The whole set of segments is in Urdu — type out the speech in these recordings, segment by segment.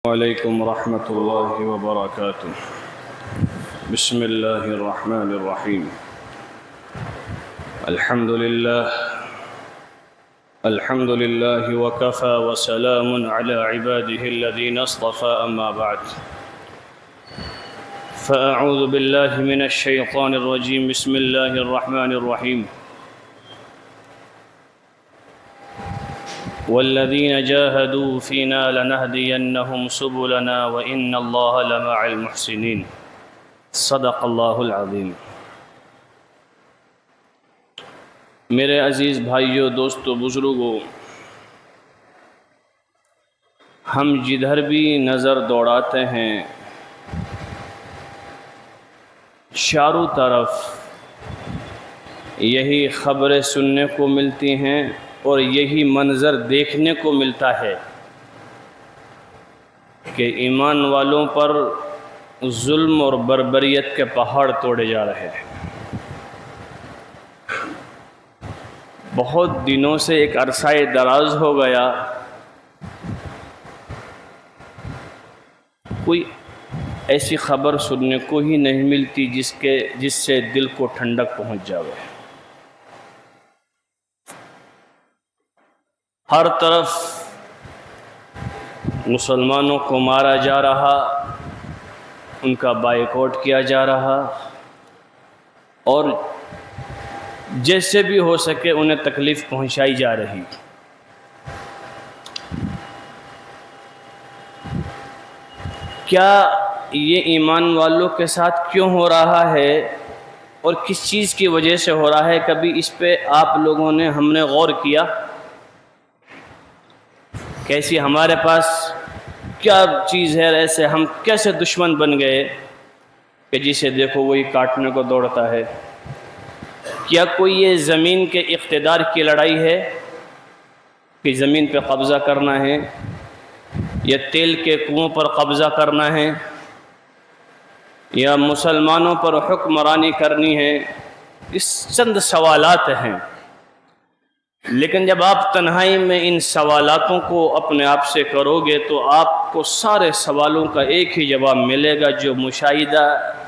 وعلیکم ورحمۃ اللہ وبرکاتہ۔ بسم اللہ الرحمن الرحیم۔ الحمد للہ وکفى وسلام علی عباده الذین اصطفى، اما بعد فاعوذ باللہ من الشیطان الرجیم۔ بسم اللہ الرحمن الرحیم۔ والذین جاہدوا فینا لنہدینہم سبلنا وإن اللہ لمع المحسنین۔ صدق اللہ العظیم۔ میرے عزیز بھائیوں، دوستوں، بزرگوں، ہم جدھر بھی نظر دوڑاتے ہیں چاروں طرف یہی خبریں سننے کو ملتی ہیں اور یہی منظر دیکھنے کو ملتا ہے کہ ایمان والوں پر ظلم اور بربریت کے پہاڑ توڑے جا رہے ہیں۔ بہت دنوں سے ایک عرصہ دراز ہو گیا، کوئی ایسی خبر سننے کو ہی نہیں ملتی جس سے دل کو ٹھنڈک پہنچ جاوے۔ ہر طرف مسلمانوں کو مارا جا رہا، ان کا بائیکاٹ کیا جا رہا، اور جیسے بھی ہو سکے انہیں تکلیف پہنچائی جا رہی۔ کیا یہ ایمان والوں کے ساتھ کیوں ہو رہا ہے اور کس چیز کی وجہ سے ہو رہا ہے؟ کبھی اس پہ آپ لوگوں نے ہم نے غور کیا؟ کیسی ہمارے پاس کیا چیز ہے؟ ایسے ہم کیسے دشمن بن گئے کہ جسے دیکھو وہی کاٹنے کو دوڑتا ہے؟ کیا کوئی یہ زمین کے اقتدار کی لڑائی ہے کہ زمین پہ قبضہ کرنا ہے، یا تیل کے کنووں پر قبضہ کرنا ہے، یا مسلمانوں پر حکمرانی کرنی ہے؟ اس چند سوالات ہیں، لیکن جب آپ تنہائی میں ان سوالاتوں کو اپنے آپ سے کرو گے تو آپ کو سارے سوالوں کا ایک ہی جواب ملے گا جو مشاہدہ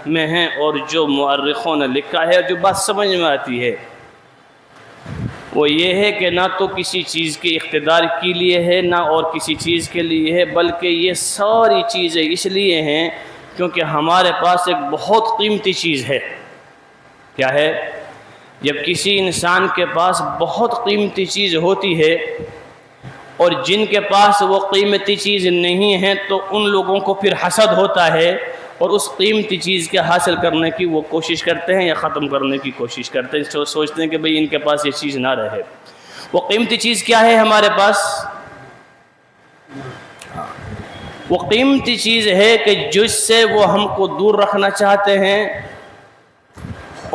میں ہیں اور جو مورخوں نے لکھا ہے، جو بات سمجھ میں آتی ہے وہ یہ ہے کہ نہ تو کسی چیز کے اقتدار کے لیے ہے، نہ اور کسی چیز کے لیے ہے، بلکہ یہ ساری چیزیں اس لیے ہیں کیونکہ ہمارے پاس ایک بہت قیمتی چیز ہے۔ کیا ہے؟ جب کسی انسان کے پاس بہت قیمتی چیز ہوتی ہے اور جن کے پاس وہ قیمتی چیز نہیں ہے تو ان لوگوں کو پھر حسد ہوتا ہے اور اس قیمتی چیز کے حاصل کرنے کی وہ کوشش کرتے ہیں یا ختم کرنے کی کوشش کرتے ہیں، سوچتے ہیں کہ بھئی ان کے پاس یہ چیز نہ رہے۔ وہ قیمتی چیز کیا ہے ہمارے پاس؟ وہ قیمتی چیز ہے کہ جس سے وہ ہم کو دور رکھنا چاہتے ہیں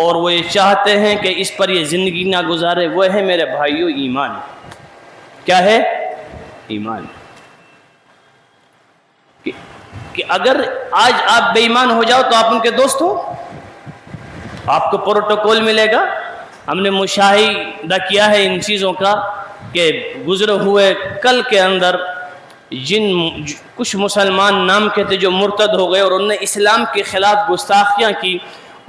اور وہ یہ چاہتے ہیں کہ اس پر یہ زندگی نہ گزارے، وہ ہے میرے بھائیوں ایمان۔ کیا ہے؟ ایمان۔ کہ اگر آج آپ بے ایمان ہو جاؤ تو آپ ان کے دوست ہو، آپ کو پروٹوکول ملے گا۔ ہم نے مشاہدہ کیا ہے ان چیزوں کا کہ گزرے ہوئے کل کے اندر کچھ مسلمان نام کے تھے جو مرتد ہو گئے اور انہوں نے اسلام کے خلاف گستاخیاں کی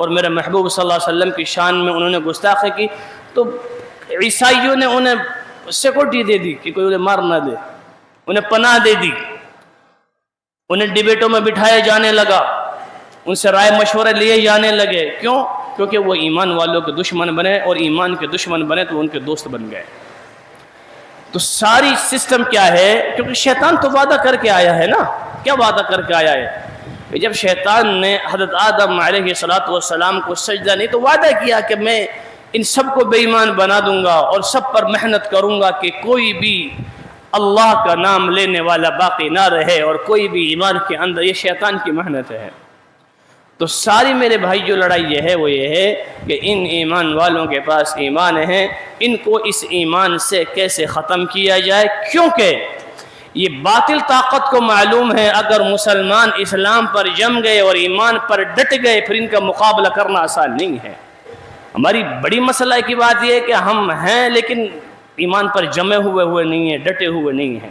اور میرے محبوب صلی اللہ علیہ وسلم کی شان میں انہوں نے گستاخی کی، تو عیسائیوں نے انہیں سیکورٹی دے دی کہ کوئی انہیں مار نہ دے، انہیں پناہ دے دی، انہیں ڈیبیٹوں میں بٹھایا جانے لگا، ان سے رائے مشورے لیے جانے لگے۔ کیوں؟ کیونکہ وہ ایمان والوں کے دشمن بنے، اور ایمان کے دشمن بنے تو ان کے دوست بن گئے۔ تو ساری سسٹم کیا ہے؟ کیونکہ شیطان تو وعدہ کر کے آیا ہے نا۔ کیا وعدہ کر کے آیا ہے؟ جب شیطان نے حضرت آدم علیہ السلام کو سجدہ نہیں تو وعدہ کیا کہ میں ان سب کو بے ایمان بنا دوں گا اور سب پر محنت کروں گا کہ کوئی بھی اللہ کا نام لینے والا باقی نہ رہے اور کوئی بھی ایمان کے اندر۔ یہ شیطان کی محنت ہے۔ تو ساری میرے بھائی جو لڑائی یہ ہے وہ یہ ہے کہ ان ایمان والوں کے پاس ایمان ہے، ان کو اس ایمان سے کیسے ختم کیا جائے، کیونکہ یہ باطل طاقت کو معلوم ہے اگر مسلمان اسلام پر جم گئے اور ایمان پر ڈٹ گئے پھر ان کا مقابلہ کرنا آسان نہیں ہے۔ ہماری بڑی مسئلہ کی بات یہ ہے کہ ہم ہیں لیکن ایمان پر جمے ہوئے نہیں ہیں، ڈٹے ہوئے نہیں ہیں۔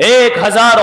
1000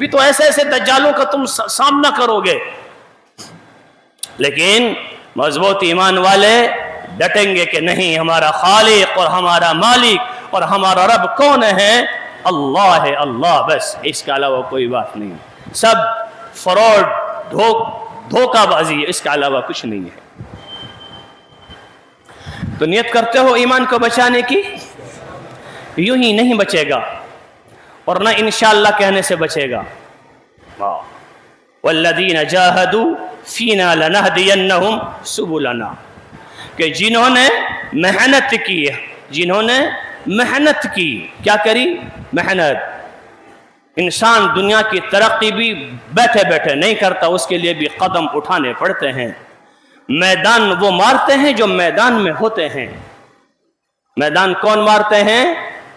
بھی تو ایسے ایسے دجالوں کا تم سامنا کرو گے، لیکن مضبوط ایمان والے ڈٹیں گے کہ نہیں، ہمارا خالق اور ہمارا مالک اور ہمارا رب کون ہے؟ اللہ ہے، اللہ بس، اس کے علاوہ کوئی بات نہیں، سب فراڈ، دھوکہ بازی، اس کے علاوہ کچھ نہیں ہے۔ تو نیت کرتے ہو ایمان کو بچانے کی؟ یوں ہی نہیں بچے گا اور نہ انشاءاللہ کہنے سے بچے گا۔ والذین جاہدوا فینا لنہدینہم سبلنا، کہ جنہوں نے محنت کی، جنہوں نے محنت کی، کیا کری؟ محنت۔ انسان دنیا کی ترقی بھی بیٹھے بیٹھے نہیں کرتا، اس کے لیے بھی قدم اٹھانے پڑتے ہیں۔ میدان وہ مارتے ہیں جو میدان میں ہوتے ہیں۔ میدان کون مارتے ہیں؟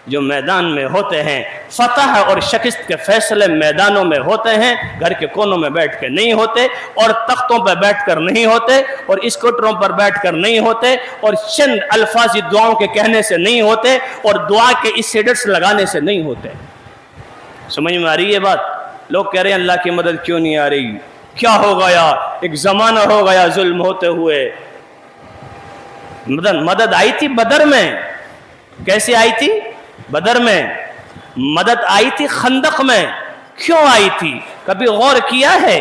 جو میدان میں ہوتے ہیں۔ فتح اور شکست کے فیصلے میدانوں میں ہوتے ہیں، گھر کے کونوں میں بیٹھ کے نہیں ہوتے، اور تختوں پہ بیٹھ کر نہیں ہوتے، اور اسکوٹروں پر بیٹھ کر نہیں ہوتے، اور چند الفاظی دعاؤں کے کہنے سے نہیں ہوتے، اور دعا کے اسٹیٹس لگانے سے نہیں ہوتے۔ سمجھ میں آ رہی ہے بات؟ لوگ کہہ رہے ہیں اللہ کی مدد کیوں نہیں آ رہی؟ کیا ہو گیا؟ ایک زمانہ ہو گیا ظلم ہوتے ہوئے۔ مدد آئی تھی بدر میں۔ کیسے آئی تھی؟ بدر میں۔ مدد آئی تھی خندق میں۔ کیوں آئی تھی؟ کبھی غور کیا ہے؟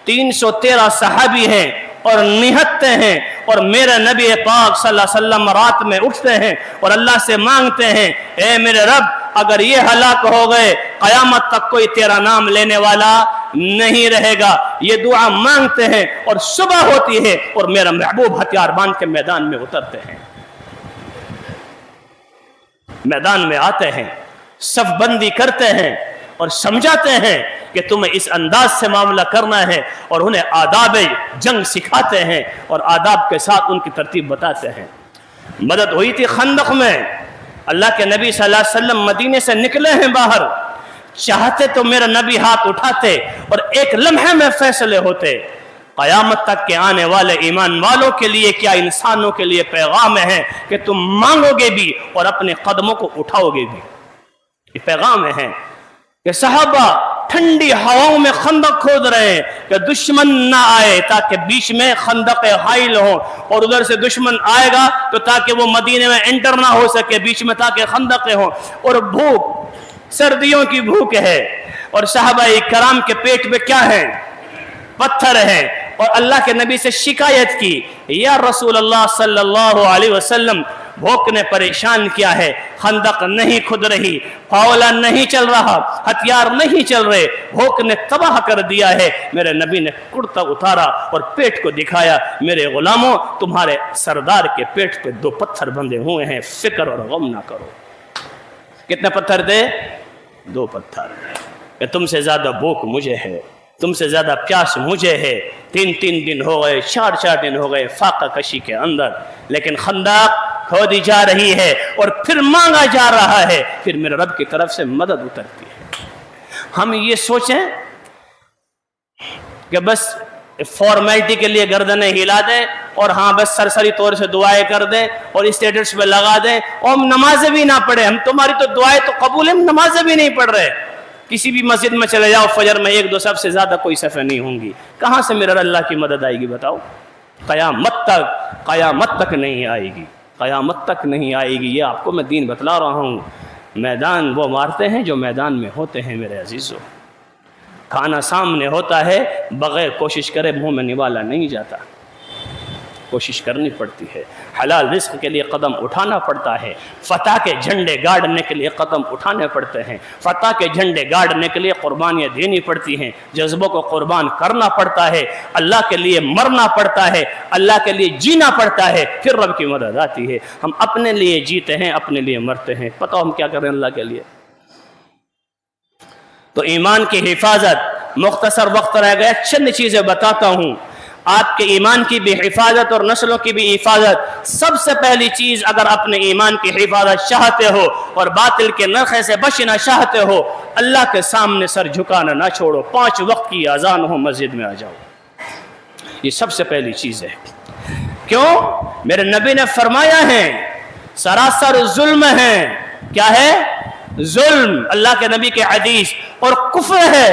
313 صحابی ہیں اور نہتے ہیں، اور میرے نبی پاک صلی اللہ علیہ وسلم رات میں اٹھتے ہیں اور اللہ سے مانگتے ہیں، اے میرے رب اگر یہ ہلاک ہو گئے قیامت تک کوئی تیرا نام لینے والا نہیں رہے گا۔ یہ دعا مانگتے ہیں، اور صبح ہوتی ہے اور میرا محبوب ہتھیار باندھ کے میدان میں اترتے ہیں، میدان میں آتے ہیں، صف بندی کرتے ہیں اور سمجھاتے ہیں کہ تمہیں اس انداز سے معاملہ کرنا ہے، اور انہیں آداب جنگ سکھاتے ہیں اور آداب کے ساتھ ان کی ترتیب بتاتے ہیں۔ مدد ہوئی تھی خندق میں۔ اللہ کے نبی صلی اللہ علیہ وسلم مدینے سے نکلے ہیں باہر، چاہتے تو میرا نبی ہاتھ اٹھاتے اور ایک لمحے میں فیصلے ہوتے۔ قیامت تک کے آنے والے ایمان والوں کے لیے کیا انسانوں کے لیے پیغام ہے کہ تم مانگو گے بھی اور اپنے قدموں کو اٹھاؤ گے بھی۔ یہ پیغام ہے کہ صحابہ ٹھنڈی ہواؤں میں خندق کھود رہے ہیں کہ دشمن نہ آئے تاکہ بیچ میں خندق حائل ہو، اور ادھر سے دشمن آئے گا تو تاکہ وہ مدینے میں انٹر نہ ہو سکے، بیچ میں تاکہ خندقیں ہوں، اور بھوک، سردیوں کی بھوک ہے، اور صحابہ کرام کے پیٹ میں کیا ہے؟ پتھر ہے، اور اللہ کے نبی سے شکایت کی، یا رسول اللہ صلی اللہ علیہ وسلم بھوک نے پریشان کیا ہے، خندق نہیں کھد رہی، فاولا نہیں چل رہا، ہتھیار نہیں چل رہے، بھوک نے تباہ کر دیا ہے۔ میرے نبی نے کرتا اتارا اور پیٹ کو دکھایا، میرے غلاموں تمہارے سردار کے پیٹ پہ 2 پتھر بندھے ہوئے ہیں، فکر اور غم نہ کرو۔ کتنے پتھر دے؟ 2 پتھر۔ کہ تم سے زیادہ بھوک مجھے ہے، تم سے زیادہ پیاس مجھے ہے، 3 دن ہو گئے، 4 دن ہو گئے فاقہ کشی کے اندر، لیکن خندق کھودی جا رہی ہے اور پھر مانگا جا رہا ہے، پھر میرے رب کی طرف سے مدد اترتی ہے۔ ہم یہ سوچیں کہ بس فارمیلٹی کے لیے گردنیں ہلا دیں اور ہاں بس سرسری طور سے دعائیں کر دیں اور اسٹیٹس پہ لگا دیں، اور ہم نمازیں بھی نہ پڑھیں، ہم تمہاری تو دعائیں تو قبول ہیں، ہم نمازیں بھی نہیں پڑھ رہے۔ کسی بھی مسجد میں چلے جاؤ، فجر میں 1-2 صف سے زیادہ کوئی صفیں نہیں ہوں گی، کہاں سے میرا اللہ کی مدد آئے گی بتاؤ؟ قیامت تک نہیں آئے گی، قیامت تک نہیں آئے گی۔ یہ آپ کو میں دین بتلا رہا ہوں۔ میدان وہ مارتے ہیں جو میدان میں ہوتے ہیں میرے عزیزو۔ کھانا سامنے ہوتا ہے، بغیر کوشش کرے منہ میں نوالا نہیں جاتا، کوشش کرنی پڑتی ہے، حلال رزق کے لیے قدم اٹھانا پڑتا ہے، فتح کے جھنڈے گاڑنے کے لیے قدم اٹھانے پڑتے ہیں، فتح کے جھنڈے گاڑنے کے لیے قربانیاں دینی پڑتی ہیں، جذبوں کو قربان کرنا پڑتا ہے، اللہ کے لیے مرنا پڑتا ہے، اللہ کے لیے جینا پڑتا ہے، پھر رب کی مدد آتی ہے۔ ہم اپنے لیے جیتے ہیں، اپنے لیے مرتے ہیں، پتہ ہم کیا کر رہے ہیں اللہ کے لیے؟ تو ایمان کی حفاظت، مختصر وقت رہ گیا، چند چیزیں بتاتا ہوں۔ آپ کے ایمان کی بھی حفاظت اور نسلوں کی بھی حفاظت۔ سب سے پہلی چیز، اگر اپنے ایمان کی حفاظت چاہتے ہو اور باطل کے نرخے سے بچنا چاہتے ہو، اللہ کے سامنے سر جھکانا نہ چھوڑو، 5 وقت کی اذان ہو مسجد میں آ جاؤ، یہ سب سے پہلی چیز ہے۔ کیوں؟ میرے نبی نے فرمایا ہے سراسر ظلم ہے۔ کیا ہے؟ ظلم، اللہ کے نبی کے حدیث، اور کفر ہے۔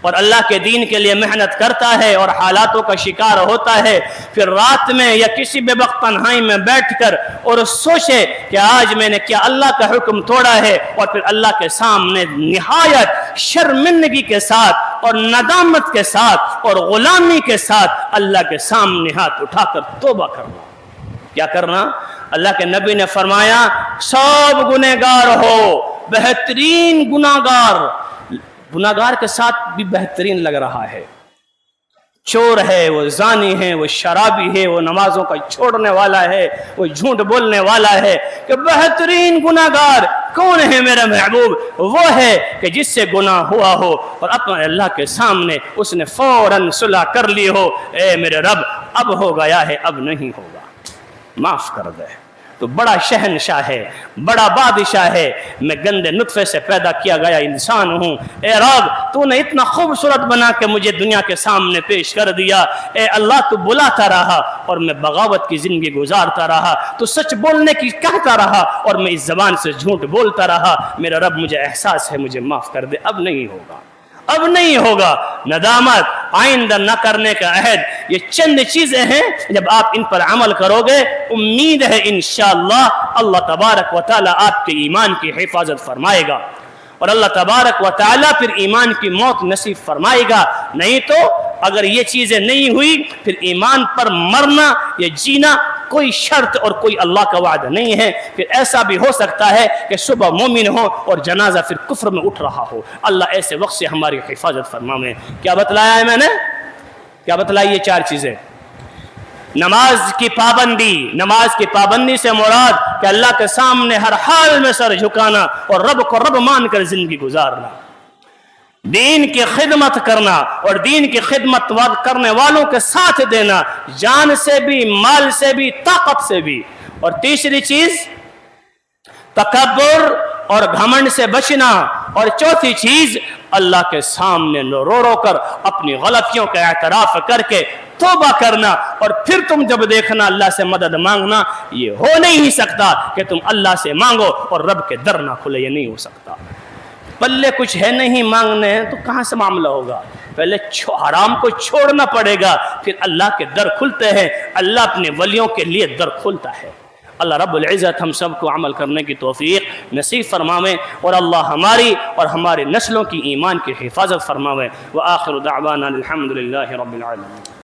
اور اللہ کے دین کے لیے محنت کرتا ہے اور حالاتوں کا شکار ہوتا ہے، پھر رات میں یا کسی بے وقت تنہائی میں بیٹھ کر اور سوچے کہ آج میں نے کیا اللہ کا حکم توڑا ہے، اور پھر اللہ کے سامنے نہایت شرمندگی کے ساتھ اور ندامت کے ساتھ اور غلامی کے ساتھ اللہ کے سامنے ہاتھ اٹھا کر توبہ کرنا۔ کیا کرنا؟ اللہ کے نبی نے فرمایا سب گنہگار ہو، بہترین گناہگار کے ساتھ بھی بہترین لگ رہا ہے، چور ہے، وہ زانی ہے، وہ شرابی ہے، وہ نمازوں کا چھوڑنے والا ہے، وہ جھوٹ بولنے والا ہے، کہ بہترین گناہگار کون ہے میرا محبوب؟ وہ ہے کہ جس سے گناہ ہوا ہو اور اپنے اللہ کے سامنے اس نے فوراً صلح کر لی ہو، اے میرے رب اب ہو گیا ہے، اب نہیں ہوگا، معاف کر دے۔ تو بڑا شہنشاہ ہے، بڑا بادشاہ ہے، میں گندے نطفے سے پیدا کیا گیا انسان ہوں، اے رب تو نے اتنا خوبصورت بنا کے مجھے دنیا کے سامنے پیش کر دیا، اے اللہ تو بلاتا رہا اور میں بغاوت کی زندگی گزارتا رہا، تو سچ بولنے کی کہتا رہا اور میں اس زبان سے جھوٹ بولتا رہا، میرا رب مجھے احساس ہے، مجھے معاف کر دے، اب نہیں ہوگا، اب نہیں ہوگا۔ ندامت، آئندہ نہ کرنے کا عہد، یہ چند چیزیں ہیں، جب آپ ان پر عمل کرو گے امید ہے انشاءاللہ اللہ تبارک و تعالی آپ کے ایمان کی حفاظت فرمائے گا، اور اللہ تبارک و تعالی پھر ایمان کی موت نصیب فرمائے گا۔ نہیں تو اگر یہ چیزیں نہیں ہوئی پھر ایمان پر مرنا یا جینا کوئی شرط اور کوئی اللہ کا وعدہ نہیں ہے۔ پھر ایسا بھی ہو سکتا ہے کہ صبح مومن ہو اور جنازہ پھر کفر میں اٹھ رہا ہو، اللہ ایسے وقت سے ہماری حفاظت فرمائے۔ کیا بتلایا ہے میں نے؟ کیا بتلائی یہ چار چیزیں؟ نماز کی پابندی سے مراد کہ اللہ کے سامنے ہر حال میں سر جھکانا اور رب کو رب مان کر زندگی گزارنا، دین کی خدمت کرنا اور دین کی خدمت کرنے والوں کے ساتھ دینا، جان سے بھی، مال سے بھی، طاقت سے بھی۔ اور تیسری چیز تکبر اور گھمنڈ سے بچنا، اور چوتھی چیز اللہ کے سامنے رو رو کر اپنی غلطیوں کا اعتراف کر کے توبہ کرنا، اور پھر تم جب دیکھنا اللہ سے مدد مانگنا۔ یہ ہو نہیں سکتا کہ تم اللہ سے مانگو اور رب کے در نہ کھلے، یہ نہیں ہو سکتا۔ پلے کچھ ہے نہیں مانگنے ہیں تو کہاں سے معاملہ ہوگا؟ پہلے حرام کو چھوڑنا پڑے گا، پھر اللہ کے در کھلتے ہیں، اللہ اپنے ولیوں کے لیے در کھلتا ہے۔ اللہ رب العزت ہم سب کو عمل کرنے کی توفیق نصیب فرماوے، اور اللہ ہماری اور ہمارے نسلوں کی ایمان کی حفاظت فرماوے۔ وآخر دعوانا الحمدللہ رب العالمین۔